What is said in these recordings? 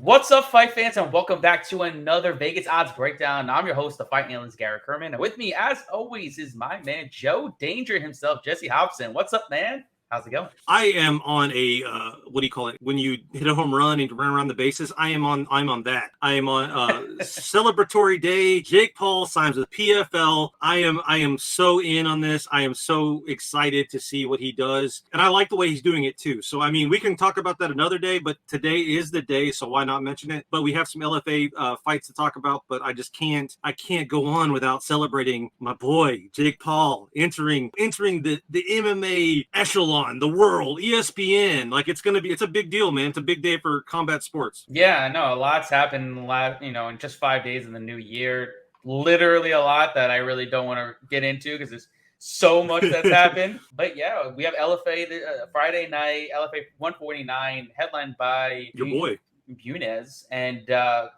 What's up, fight fans, and welcome back to another Vegas odds breakdown. I'm your host, the fight analyst, Garrett Kerman, and with me, as always, is my man, Joe Danger himself, Jesse Hobson. What's up, man? How's it going? I am on a what do you call it? When you hit a home run and run around the bases, I'm on that. I am on celebratory day. Jake Paul signs with PFL. I am so in on this. I am so excited to see what he does, and I like the way he's doing it too. So I mean, we can talk about that another day, but today is the day, so why not mention it? But we have some LFA fights to talk about, but I just can't. I can't go on without celebrating my boy Jake Paul entering the MMA echelon. The world, ESPN, like it's a big deal, man. It's a big day for combat sports. Yeah, I know a lot's happened in just 5 days in the new year. Literally a lot that I really don't want to get into because there's so much that's happened. But yeah, we have LFA Friday night, LFA 149, headlined by your boy Bunes and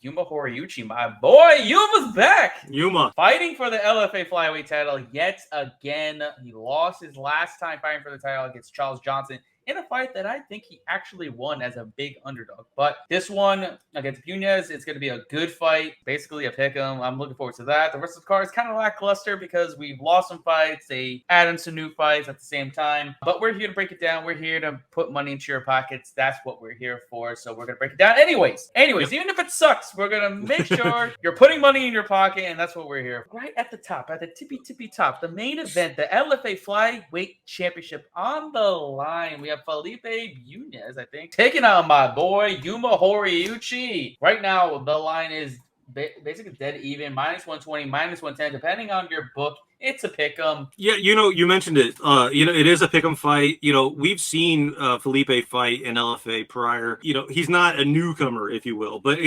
Yuma Horiuchi. My boy Yuma's back. Yuma fighting for the LFA flyweight title yet again. He lost his last time fighting for the title against Charles Johnson in a fight that I think he actually won as a big underdog. But this one against Bunes, it's going to be a good fight. Basically a pick 'em. I'm looking forward to that. The rest of the card is kind of lackluster because we've lost some fights. They add in some new fights at the same time. But we're here to break it down. We're here to put money into your pockets. That's what we're here for. So we're going to break it down anyways. Yep. Even if it sucks, we're going to make sure you're putting money in your pocket, and that's what we're here for. Right at the top, at the tippy top, the main event, the LFA Flyweight Championship on the line. We have Felipe Bunes, I think, taking on my boy Yuma Horiuchi. Right now, the line is basically dead even, minus 120, minus 110, depending on your book. It's a pick 'em. Yeah, you mentioned it. It is a pick 'em fight. We've seen Felipe fight in LFA prior. He's not a newcomer, if you will, but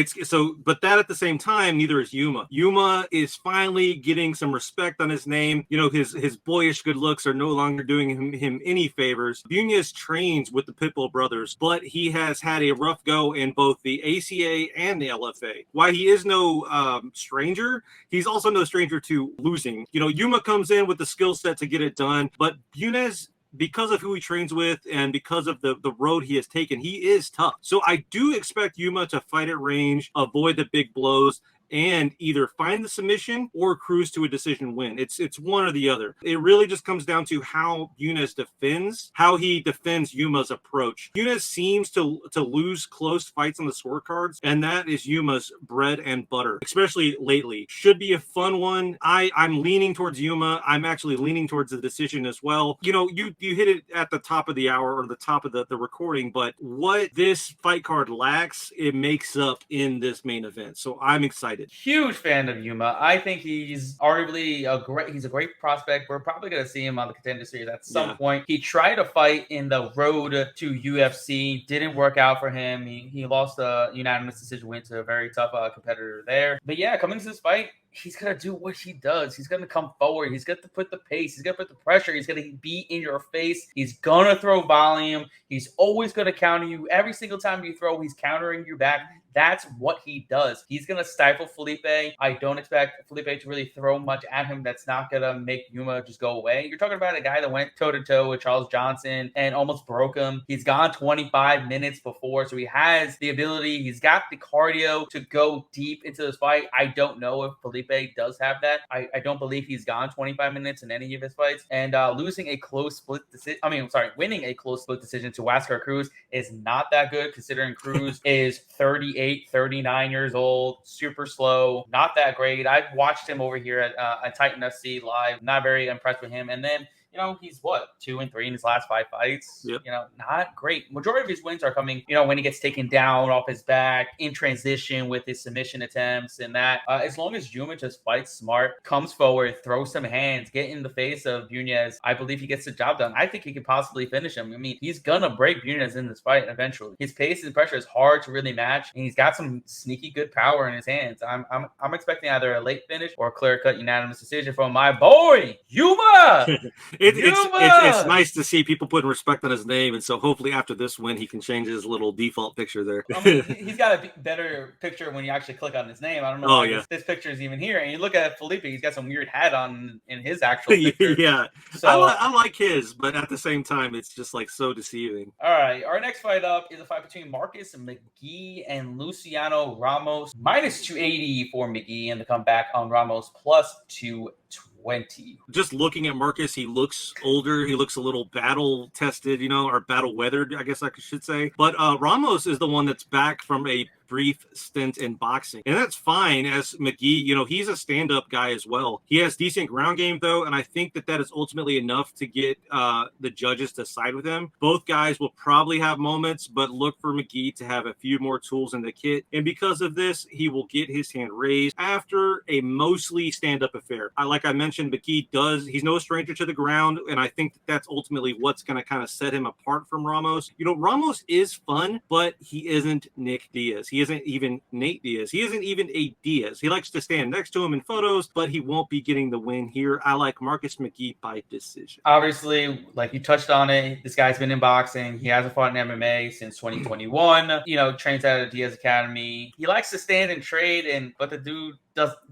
but that at the same time, neither is Yuma. Yuma is finally getting some respect on his name. His boyish good looks are no longer doing him any favors. Bunes trains with the Pitbull brothers, but he has had a rough go in both the ACA and the LFA. Why he is no stranger, he's also no stranger to losing. Yuma comes in with the skill set to get it done, but Bunes, because of who he trains with and because of the road he has taken, he is tough. So I do expect Yuma to fight at range, avoid the big blows, and either find the submission or cruise to a decision win. It's one or the other. It really just comes down to how Bunes defends Yuma's approach. Bunes seems to lose close fights on the scorecards, and that is Yuma's bread and butter, especially lately. Should be a fun one. I'm leaning towards Yuma. I'm actually leaning towards the decision as well. You hit it at the top of the hour or the top of the recording, but what this fight card lacks, it makes up in this main event. So I'm excited. Huge fan of Yuma. I think he's arguably a great prospect. We're probably going to see him on the Contender Series at some point. He tried to fight in the road to UFC. Didn't work out for him. He lost a unanimous decision win to a very tough competitor there. But yeah, coming to this fight, he's going to do what he does. He's going to come forward. He's going to put the pace. He's going to put the pressure. He's going to be in your face. He's going to throw volume. He's always going to counter you. Every single time you throw, he's countering you back. That's what he does. He's going to stifle Felipe. I don't expect Felipe to really throw much at him that's not going to make Yuma just go away. You're talking about a guy that went toe-to-toe with Charles Johnson and almost broke him. He's gone 25 minutes before, so he has the ability. He's got the cardio to go deep into this fight. I don't know if Felipe does have that. I don't believe he's gone 25 minutes in any of his fights. And winning a close split decision to Huáscar Cruz is not that good, considering Cruz is 38, 39 years old, super slow, not that great. I've watched him over here at Titan FC live. Not very impressed with him. And then he's 2-3 in his last 5 fights. Yep. Not great. Majority of his wins are coming, when he gets taken down off his back in transition with his submission attempts and that. As long as Yuma just fights smart, comes forward, throws some hands, get in the face of Bunes, I believe he gets the job done. I think he could possibly finish him. I mean, he's gonna break Bunes in this fight eventually. His pace and pressure is hard to really match, and he's got some sneaky good power in his hands. I'm expecting either a late finish or a clear-cut unanimous decision from my boy Yuma. It's nice to see people putting respect on his name, and so hopefully after this win, he can change his little default picture there. He's got a better picture when you actually click on his name. I don't know why this picture is even here. And you look at Felipe, he's got some weird hat on in his actual picture. Yeah, so I like his, but at the same time, it's just like so deceiving. All right, our next fight up is a fight between Marcus McGee and Luciano Ramos. Minus 280 for McGee, and the comeback on Ramos plus 220. Just looking at Marcus, he looks older. He looks a little battle tested, or battle weathered, I guess I should say. But Ramos is the one that's back from a brief stint in boxing, and that's fine. As McGee, he's a stand-up guy as well. He has decent ground game though, and I think that is ultimately enough to get the judges to side with him. Both guys will probably have moments, but look for McGee to have a few more tools in the kit, and because of this, he will get his hand raised after a mostly stand-up affair. Like I mentioned, McGee he's no stranger to the ground, and I think that's ultimately what's going to kind of set him apart from Ramos. Ramos is fun, but he isn't Nick Diaz. He isn't even Nate Diaz. He isn't even a Diaz. He likes to stand next to him in photos, but he won't be getting the win here. I like Marcus McGee by decision. Obviously, like you touched on it, this guy's been in boxing. He hasn't fought in MMA since 2021. Trains out of Diaz Academy. He likes to stand and trade, but the dude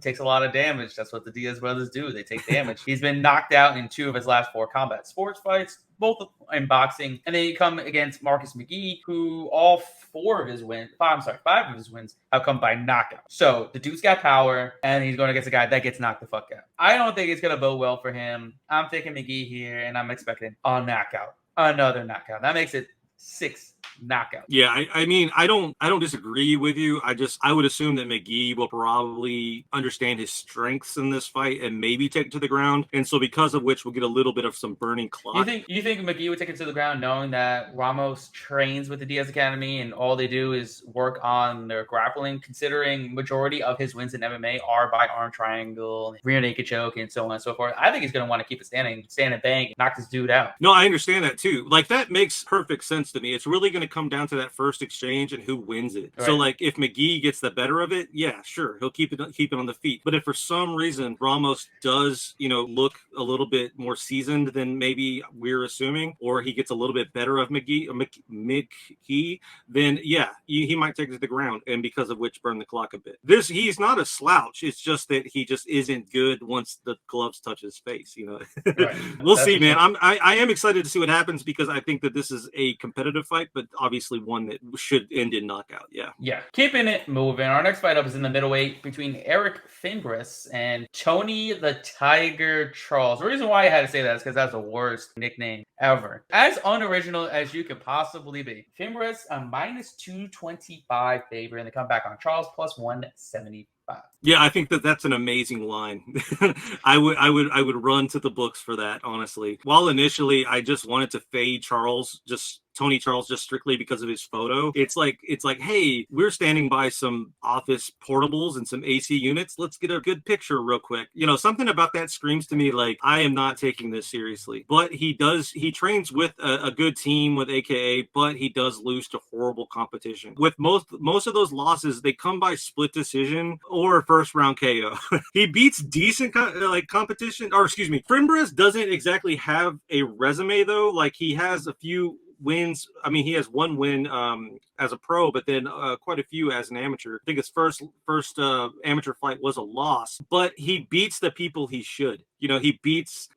takes a lot of damage. That's what the Diaz brothers do. They take damage. He's been knocked out in 2 of his last 4 combat sports fights, both in boxing. And then you come against Marcus McGee, who all 5 of his wins have come by knockout. So the dude's got power, and he's going against a guy that gets knocked the fuck out. I don't think it's going to bode well for him. I'm taking McGee here, and I'm expecting a knockout. Another knockout. That makes it 6 knockout. Yeah, I mean, I don't disagree with you. I would assume that McGee will probably understand his strengths in this fight and maybe take it to the ground. And so because of which we'll get a little bit of some burning clock. You think McGee would take it to the ground knowing that Ramos trains with the Diaz Academy and all they do is work on their grappling, considering majority of his wins in MMA are by arm triangle, rear naked choke, and so on and so forth. I think he's going to want to keep it stand and bang, knock this dude out. No, I understand that too. Like, that makes perfect sense to me. It's really going to come down to that first exchange and who wins it. Right. So like if McGee gets the better of it, yeah, sure, he'll keep it on the feet. But if for some reason Ramos does, look a little bit more seasoned than maybe we're assuming, or he gets a little bit better of McGee, then yeah, he might take it to the ground, and because of which burn the clock a bit. He's not a slouch. It's just that he just isn't good once the gloves touch his face. Right. We'll see, man. I am excited to see what happens because I think that this is a competitive fight, but obviously one that should end in knockout. Yeah. Keeping it moving. Our next fight up is in the middleweight between Eric Fingas and Tony the Tiger Charles. The reason why I had to say that is because that's the worst nickname ever. As unoriginal as you could possibly be. Fingas a minus 225 favor in the comeback on Charles plus 175. Yeah, I think that's an amazing line. I would run to the books for that, honestly. While initially I just wanted to fade Tony Charles just strictly because of his photo. It's like, hey, we're standing by some office portables and some AC units. Let's get a good picture real quick. Something about that screams to me like I am not taking this seriously. But he trains with a good team with AKA, but he does lose to horrible competition. With most of those losses, they come by split decision or first round KO. He beats decent competition, or excuse me, Fingas doesn't exactly have a resume though. Like he has a few wins. I mean, he has 1 win as a pro, but then quite a few as an amateur. I think his first amateur fight was a loss, but he beats the people he should. He beats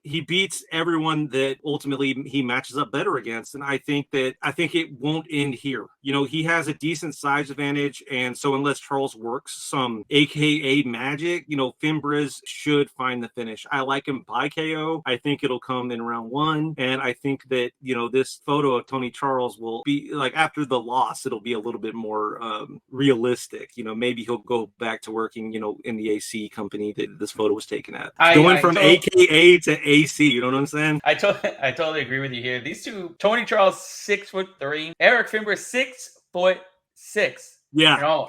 everyone that ultimately he matches up better against, and I think it won't end here. He has a decent size advantage, and so unless Charles works some AKA magic, Fingas should find the finish. I like him by KO. I think it'll come in round 1, and I think that this photo of Tony Charles will be like after the loss, it'll be a little bit more realistic. Maybe he'll go back to working, in the AC company that this photo was taken at. Going from AKA to AC, you know what I'm saying? I totally agree with you here. These two, Tony Charles 6'3", Eric Fingas 6'6". Yeah.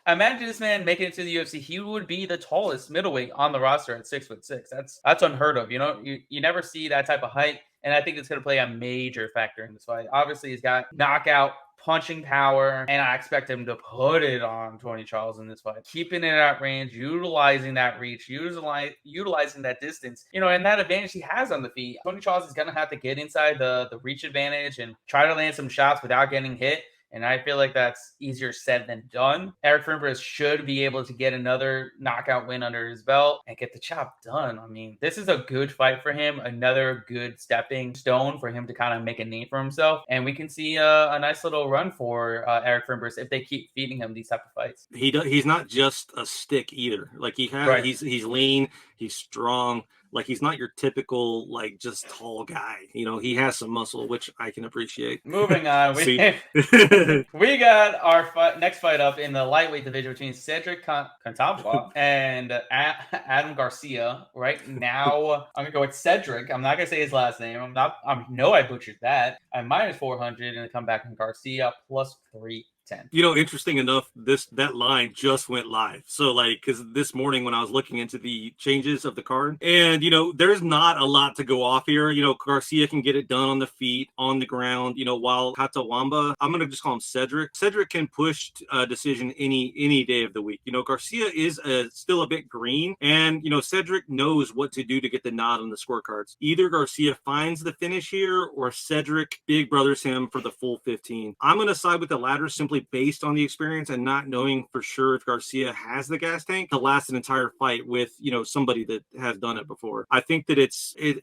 Imagine this man making it to the UFC. He would be the tallest middleweight on the roster at 6'6". That's unheard of. You never see that type of height, and I think it's going to play a major factor in this fight. Obviously, he's got knockout punching power, and I expect him to put it on Tony Charles in this fight. Keeping it at range, utilizing that reach, utilizing that distance, and that advantage he has on the feet. Tony Charles is going to have to get inside the reach advantage and try to land some shots without getting hit. And I feel like that's easier said than done. Eric Fingas should be able to get another knockout win under his belt and get the job done. I mean, this is a good fight for him, another good stepping stone for him to kind of make a name for himself. And we can see a nice little run for Eric Fingas if they keep feeding him these type of fights. He's not just a stick either. Like he's lean, he's strong. Like he's not your typical just tall guy. He has some muscle, which I can appreciate. Moving on, we got our next fight up in the lightweight division between Cedric Cantabwa and Adam Garcia. Right now, I'm gonna go with Cedric. I'm not gonna say his last name. I know I butchered that. I'm minus 400 and come back on Garcia plus 310. Interesting enough, that line just went live. So because this morning when I was looking into the changes of the card, and there's not a lot to go off here. Garcia can get it done on the feet, on the ground. While Katawamba, I'm gonna just call him Cedric. Cedric can push a decision any day of the week. Garcia is still a bit green, and Cedric knows what to do to get the nod on the scorecards. Either Garcia finds the finish here, or Cedric big brothers him for the full 15. I'm gonna side with the latter simply based on the experience and not knowing for sure if Garcia has the gas tank to last an entire fight with somebody that has done it before. I think that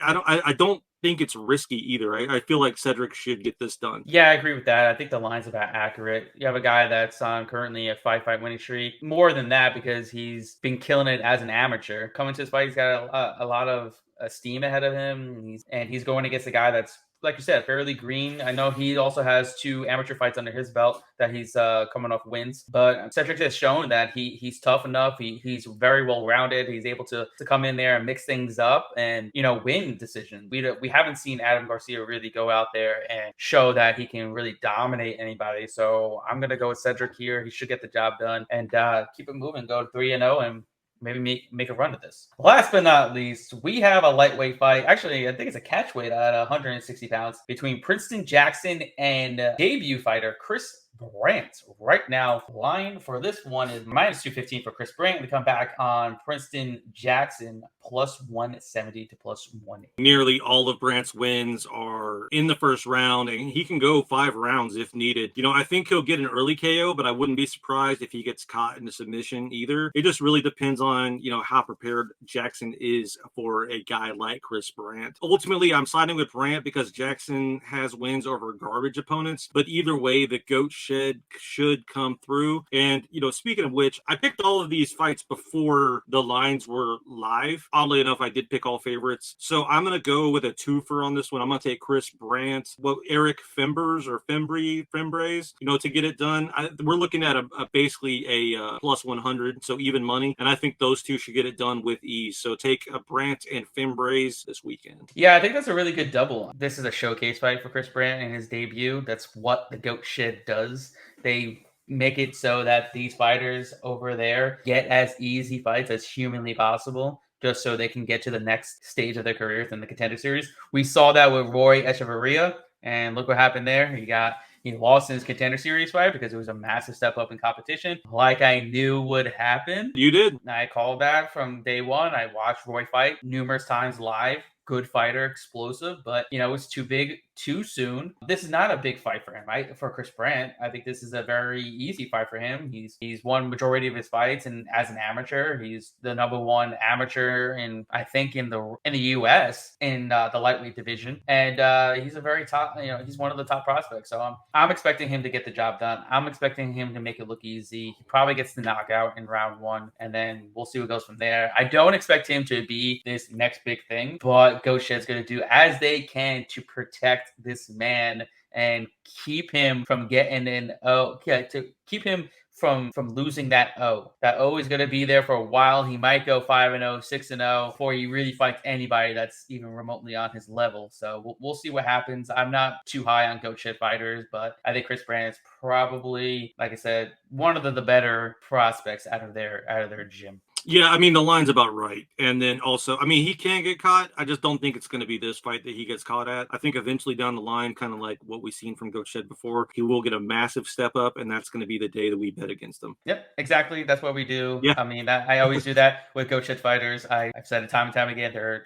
I don't think it's risky either. I feel like Cedric should get this done. Yeah, I agree with that. I think the line's about accurate. You have a guy that's on currently a 5-fight winning streak. More than that, because he's been killing it as an amateur. Coming to this fight, he's got a lot of steam ahead of him. He's going against a guy that's, like you said, fairly green. I know he also has 2 amateur fights under his belt that he's coming off wins. But Cedric has shown that he's tough enough. He's very well-rounded. He's able to come in there and mix things up and, win decisions. We haven't seen Adam Garcia really go out there and show that he can really dominate anybody. So I'm going to go with Cedric here. He should get the job done and keep it moving, go 3-0 and maybe make a run at this. Last but not least, we have a lightweight fight. Actually, I think it's a catchweight at 160 pounds between Princeton Jackson and debut fighter Chris Brandt. Right now, line for this one is minus 215 for Chris Brandt. We come back on Princeton Jackson plus 170 to plus 180. Nearly all of Brandt's wins are in the first round, and he can go 5 rounds if needed. I think he'll get an early KO, but I wouldn't be surprised if he gets caught in a submission either. It just really depends on, how prepared Jackson is for a guy like Chris Brandt. Ultimately, I'm siding with Brandt because Jackson has wins over garbage opponents, but either way, the GOAT should come through. And speaking of which, I picked all of these fights before the lines were live. Oddly enough, I did pick all favorites, so I'm gonna go with a twofer on this one. I'm gonna take Chris Brandt, Eric Fimbres to get it done. We're looking at basically a plus 100, so even money, and I think those two should get it done with ease. So take a Brandt and Fimbres this weekend. Yeah, I think that's a really good double. This is a showcase fight for Chris Brandt in his debut. That's what the GOAT shed does. They make it so that these fighters over there get as easy fights as humanly possible, just so they can get to the next stage of their careers in the Contender Series. We saw that with Roy Echeverria, and look what happened there. He lost in his Contender Series fight because it was a massive step up in competition, like I knew would happen. You did. I called that from day one. I watched Roy fight numerous times live. Good fighter, explosive, but it was too big too soon. This is not a big fight for him, right? For Chris Brandt, I think this is a very easy fight for him. He's won majority of his fights, and as an amateur, he's the number 1 amateur in the U.S. in the lightweight division, and he's a very top. He's one of the top prospects. So I'm expecting him to get the job done. I'm expecting him to make it look easy. He probably gets the knockout in round 1, and then we'll see what goes from there. I don't expect him to be this next big thing, but GOAT Shed's going to do as they can to protect this man and keep him from getting to keep him from losing that O. That O is going to be there for a while. He might go 5-0, 6-0 before he really fights anybody that's even remotely on his level. So we'll see what happens. I'm not too high on GOAT Shed fighters, but I think Chris Brandt is probably, like I said, one of the better prospects out of their gym. Yeah, I mean, the line's about right. And then also, I mean, he can get caught. I just don't think it's going to be this fight that he gets caught at. I think eventually down the line, kind of like what we've seen from Coach Shed before, he will get a massive step up, and that's going to be the day that we bet against him. Yep, exactly. That's what we do. Yeah. I mean, I always do that with Go Shit fighters. I've said it time and time again. They're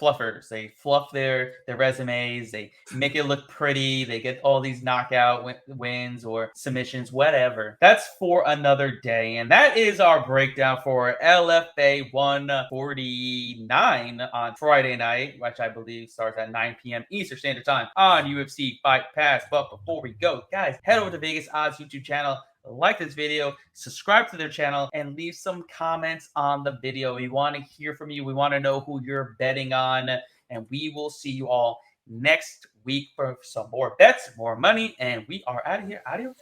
fluffers. They fluff their resumes. They make it look pretty. They get all these knockout wins or submissions, whatever. That's for another day. And that is our breakdown for LFA 149 on Friday night, which I believe starts at 9 p.m. Eastern Standard Time on UFC Fight Pass. But before we go, guys, head over to Vegas Odds YouTube channel. Like this video, subscribe to their channel, and leave some comments on the video. We want to hear from you. We want to know who you're betting on, and we will see you all next week for some more bets, more money, and we are out of here. Adios.